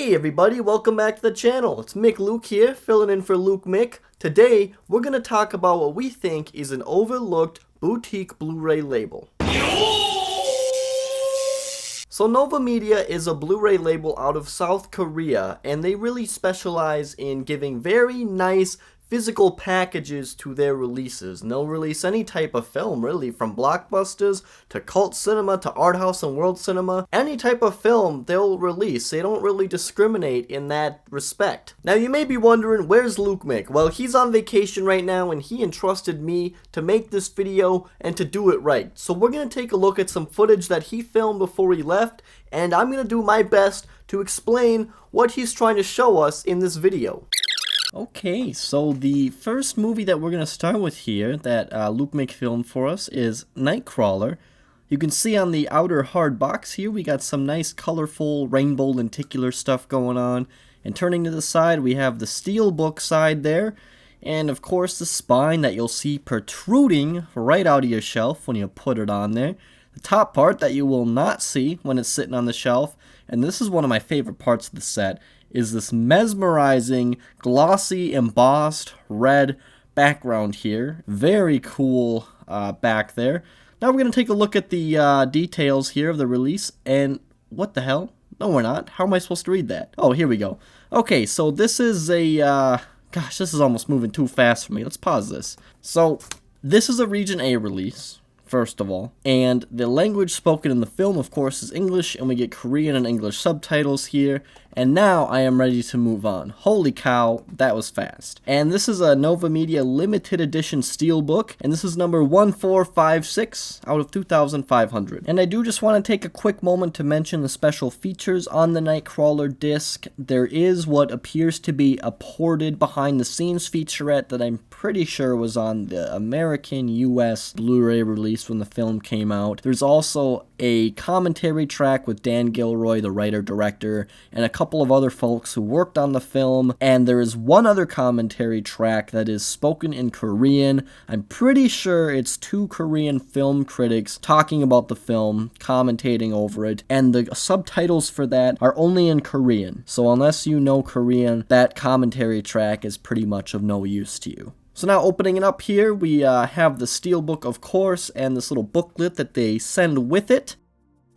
Hey everybody, welcome back to the channel. It's mickluke here, filling in for lukemick. Today, we're going to talk about what we think is an overlooked boutique Blu-ray label. So NOVAMEDIA is a Blu-ray label out of South Korea, and they really specialize in giving very nice physical packages to their releases. And they'll release any type of film, really, from blockbusters to cult cinema to art house and world cinema. Any type of film they'll release. They don't really discriminate in that respect. Now you may be wondering, where's lukemick? Well, he's on vacation right now and he entrusted me to make this video and to do it right. So we're going to take a look at some footage that he filmed before he left, and I'm going to do my best to explain what he's trying to show us in this video. Okay, so the first movie that we're going to start with here that lukemick filmed for us is Nightcrawler. You can see on the outer hard box here we got some nice colorful rainbow lenticular stuff going on. And turning to the side we have the steelbook side there. And of course the spine that you'll see protruding right out of your shelf when you put it on there. The top part that you will not see when it's sitting on the shelf, and this is one of my favorite parts of the set, is this mesmerizing, glossy, embossed red background here. Very cool back there. Now we're going to take a look at the details here of the release, and what the hell? No, we're not. How am I supposed to read that? Oh, here we go. Okay, so this is a... gosh, this is almost moving too fast for me. Let's pause this. So, this is a Region A release, first of all, and the language spoken in the film, of course, is English, and we get Korean and English subtitles here. And now I am ready to move on. Holy cow, that was fast. And this is a NOVAMEDIA limited edition steelbook, and this is number 1456 out of 2,500. And I do just want to take a quick moment to mention the special features on the Nightcrawler disc. There is what appears to be a ported behind the scenes featurette that I'm pretty sure was on the American US Blu-ray release when the film came out. There's also a commentary track with Dan Gilroy, the writer-director, and a couple of other folks who worked on the film, and there is one other commentary track that is spoken in Korean. I'm pretty sure it's two Korean film critics talking about the film, commentating over it, and the subtitles for that are only in Korean. So unless you know Korean, that commentary track is pretty much of no use to you. So now opening it up here, we have the steelbook, of course, and this little booklet that they send with it.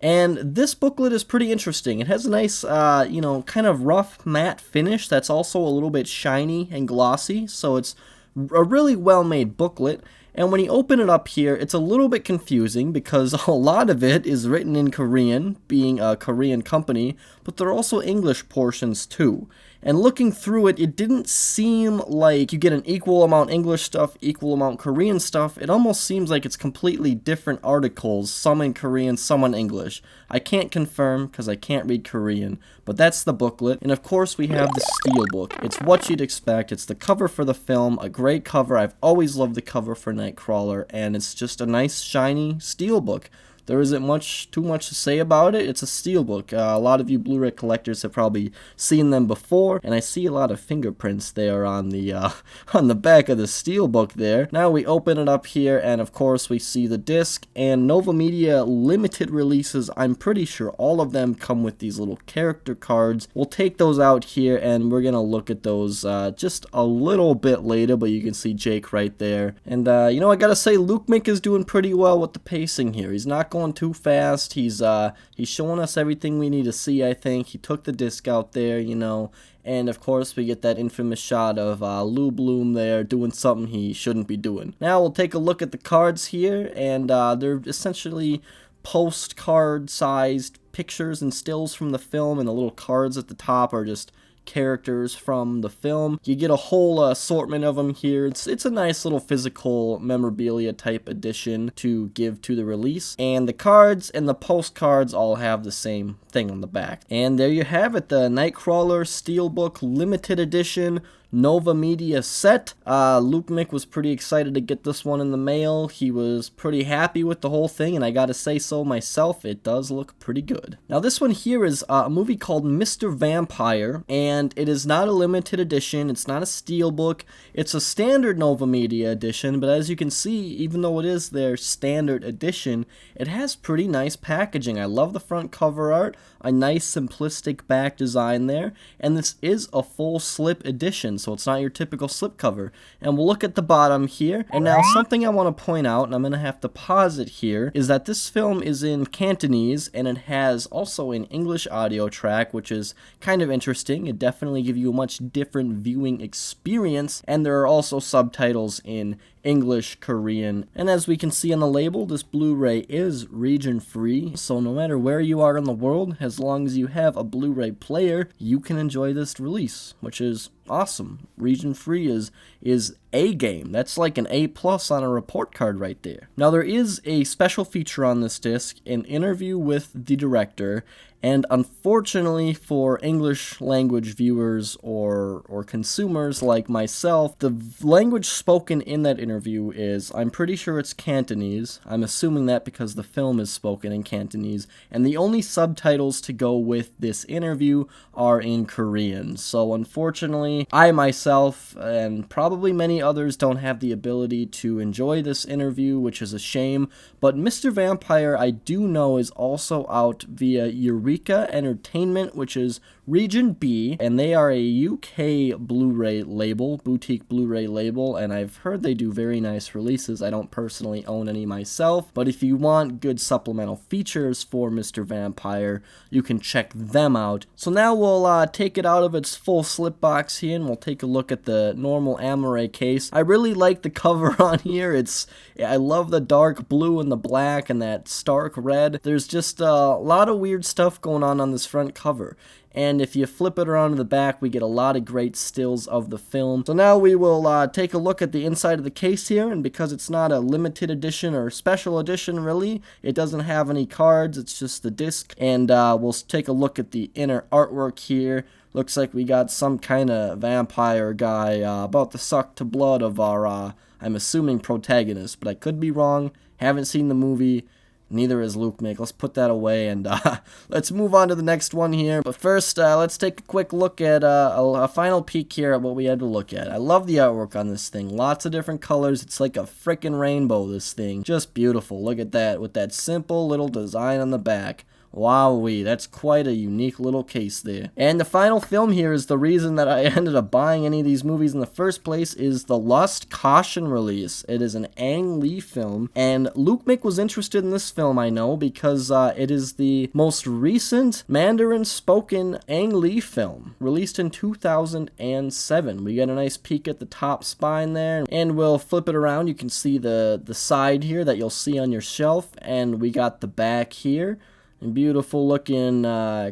And this booklet is pretty interesting. It has a nice, kind of rough matte finish that's also a little bit shiny and glossy. So it's a really well-made booklet. And when you open it up here, it's a little bit confusing because a lot of it is written in Korean, being a Korean company, but there are also English portions too. And looking through it, it didn't seem like you get an equal amount English stuff, equal amount Korean stuff. It almost seems like it's completely different articles, some in Korean, some in English. I can't confirm because I can't read Korean, but that's the booklet. And of course we have the steelbook. It's what you'd expect. It's the cover for the film, a great cover. I've always loved the cover for Nightcrawler, and it's just a nice shiny steelbook. There isn't too much to say about it. It's a steelbook. A lot of you Blu-ray collectors have probably seen them before, and I see a lot of fingerprints there on the back of the steelbook there. Now we open it up here, and of course we see the disc, and NOVAMEDIA limited releases, I'm pretty sure all of them come with these little character cards. We'll take those out here, and we're gonna look at those just a little bit later, but you can see Jake right there. And I gotta say, lukemick is doing pretty well with the pacing here. He's not going too fast. He's showing us everything we need to see, I think. He took the disc out there, and of course we get that infamous shot of Lou Bloom there doing something he shouldn't be doing. Now we'll take a look at the cards here, and they're essentially postcard sized pictures and stills from the film, and the little cards at the top are just characters from the film. You get a whole assortment of them here. It's a nice little physical memorabilia type edition to give to the release, and the cards and the postcards all have the same thing on the back. And there you have it, the Nightcrawler Steelbook Limited Edition NOVAMEDIA set. Lukemick was pretty excited to get this one in the mail. He was pretty happy with the whole thing, and I gotta say so myself, it does look pretty good. Now this one here is a movie called Mr. Vampire, and it is not a limited edition. It's not a steelbook. It's a standard NOVAMEDIA edition, but as you can see, even though it is their standard edition, it has pretty nice packaging. I love the front cover art. a nice simplistic back design there, and this is a full slip edition, so it's not your typical slipcover. And we'll look at the bottom here, and now something I want to point out, and I'm going to have to pause it here, is that this film is in Cantonese, and it has also an English audio track, which is kind of interesting. It definitely gives you a much different viewing experience, and there are also subtitles in English, Korean, and as we can see on the label, this Blu-ray is region free, so no matter where you are in the world, as long as you have a Blu-ray player, you can enjoy this release, which is awesome. Region free is A game. That's like an A+ on a report card right there. Now there is a special feature on this disc, an interview with the director, and unfortunately for English language viewers or consumers like myself, the language spoken in that interview is, I'm pretty sure it's Cantonese. I'm assuming that because the film is spoken in Cantonese, and the only subtitles to go with this interview are in Korean. So unfortunately, I myself, and probably many others, don't have the ability to enjoy this interview, which is a shame, but Mr. Vampire I do know is also out via Eureka Entertainment, which is Region B, and they are a UK Blu-ray label, boutique Blu-ray label, and I've heard they do very nice releases. I don't personally own any myself, but if you want good supplemental features for Mr. Vampire, you can check them out. So now we'll take it out of its full slip box here, and we'll take a look at the normal Amore case. I really like the cover on here. I love the dark blue and the black and that stark red. There's just a lot of weird stuff going on this front cover. And if you flip it around to the back, we get a lot of great stills of the film. So now we will take a look at the inside of the case here, and because it's not a limited edition or special edition really, it doesn't have any cards, it's just the disc. And we'll take a look at the inner artwork here. Looks like we got some kind of vampire guy about to suck the blood of our, I'm assuming, protagonist, but I could be wrong. Haven't seen the movie. Neither is lukemick. Let's put that away and let's move on to the next one here. But first, let's take a quick look at a final peek here at what we had to look at. I love the artwork on this thing. Lots of different colors. It's like a frickin' rainbow, this thing. Just beautiful. Look at that with that simple little design on the back. Wowee, that's quite a unique little case there. And the final film here is the reason that I ended up buying any of these movies in the first place, is the Lust Caution release. It is an Ang Lee film, and lukemick was interested in this film, I know, because it is the most recent Mandarin-spoken Ang Lee film, released in 2007. We get a nice peek at the top spine there, and we'll flip it around. You can see the side here that you'll see on your shelf, and we got the back here. And beautiful looking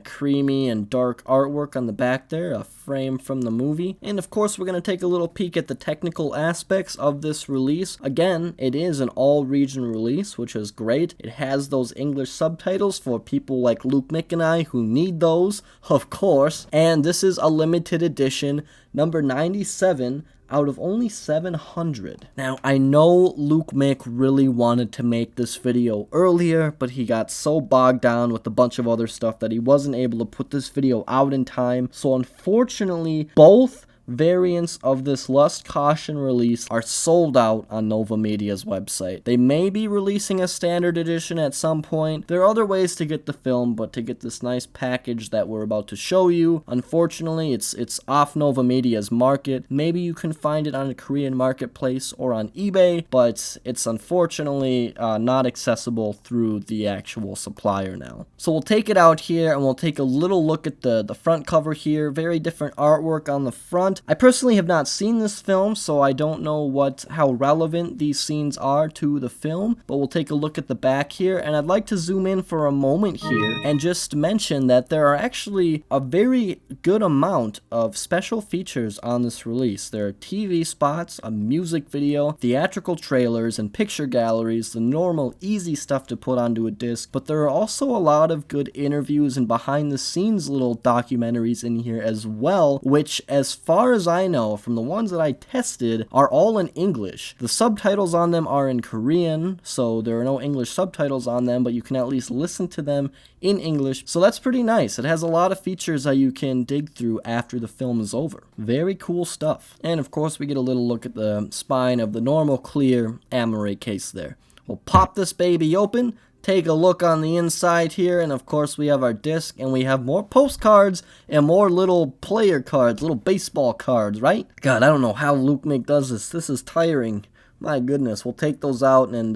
creamy and dark artwork on the back there, a frame from the movie. And of course we're going to take a little peek at the technical aspects of this release. Again, it is an all-region release, which is great. It has those English subtitles for people like lukemick and I who need those, of course. And this is a limited edition, number 97, out of only 700. Now, I know lukemick really wanted to make this video earlier, but he got so bogged down with a bunch of other stuff that he wasn't able to put this video out in time. So unfortunately, both variants of this Lust Caution release are sold out on NOVAMEDIA's website. They may be releasing a standard edition at some point. There are other ways to get the film, but to get this nice package that we're about to show you, unfortunately, it's off NOVAMEDIA's market. Maybe you can find it on a Korean marketplace or on eBay, but it's unfortunately not accessible through the actual supplier now. So we'll take it out here and we'll take a little look at the front cover here. Very different artwork on the front. I personally have not seen this film, so I don't know how relevant these scenes are to the film, but we'll take a look at the back here, and I'd like to zoom in for a moment here and just mention that there are actually a very good amount of special features on this release. There are TV spots, a music video, theatrical trailers, and picture galleries, the normal easy stuff to put onto a disc, but there are also a lot of good interviews and behind the scenes little documentaries in here as well, which, as far as I know, from the ones that I tested, are all in English. The subtitles on them are in Korean, so there are no English subtitles on them, but you can at least listen to them in English, so that's pretty nice. It has a lot of features that you can dig through after the film is over. Very cool stuff. And of course we get a little look at the spine of the normal clear Amore case there. We'll pop this baby open, take a look on the inside here, and of course we have our disc, and we have more postcards and more little player cards, little baseball cards, right? God, I don't know how lukemick does this. This is tiring. My goodness. We'll take those out, and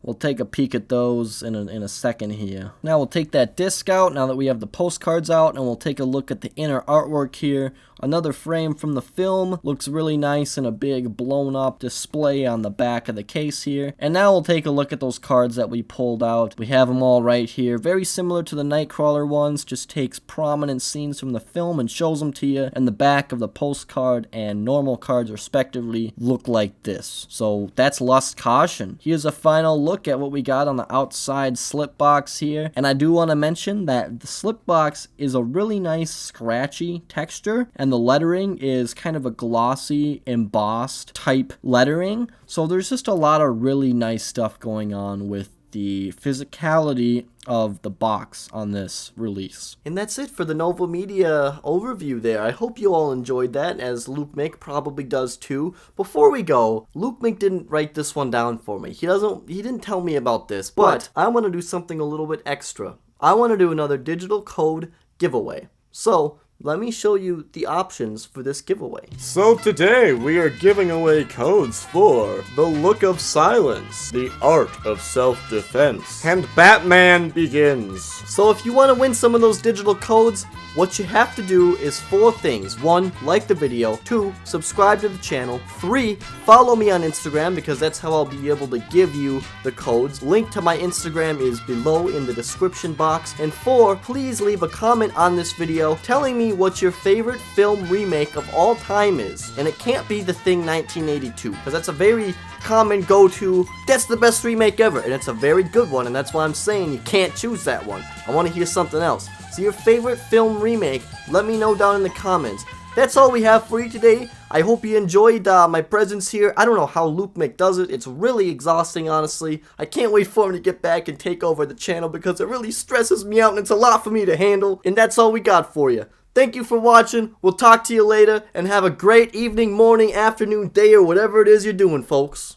we'll take a peek at those in a second here. Now we'll take that disc out now that we have the postcards out, and we'll take a look at the inner artwork here. Another frame from the film. Looks really nice in a big blown up display on the back of the case here. And now we'll take a look at those cards that we pulled out. We have them all right here. Very similar to the Nightcrawler ones, just takes prominent scenes from the film and shows them to you. And the back of the postcard and normal cards respectively look like this. So that's Lust Caution. Here's a final look at what we got on the outside slip box here. And I do want to mention that the slip box is a really nice scratchy texture, and the lettering is kind of a glossy, embossed type lettering. So there's just a lot of really nice stuff going on with the physicality of the box on this release. And that's it for the NOVAMEDIA overview there. I hope you all enjoyed that, as lukemick probably does too. Before we go, lukemick didn't write this one down for me. He didn't tell me about this, but I want to do something a little bit extra. I want to do another digital code giveaway. So let me show you the options for this giveaway. So today we are giving away codes for The Look of Silence, The Art of Self-Defense, and Batman Begins. So if you want to win some of those digital codes, what you have to do is 4 things. 1, like the video. 2, subscribe to the channel. 3, follow me on Instagram, because that's how I'll be able to give you the codes. Link to my Instagram is below in the description box. And 4, please leave a comment on this video telling me what your favorite film remake of all time is. And it can't be The Thing 1982, because that's a very common go-to, that's the best remake ever, and it's a very good one, and that's why I'm saying you can't choose that one. I want to hear something else. So your favorite film remake, let me know down in the comments. That's all we have for you today. I hope you enjoyed my presence here. I don't know how lukemick does it. It's really exhausting, honestly. I can't wait for him to get back and take over the channel, because it really stresses me out and it's a lot for me to handle. And that's all we got for you. Thank you for watching. We'll talk to you later, and have a great evening, morning, afternoon, day, or whatever it is you're doing, folks.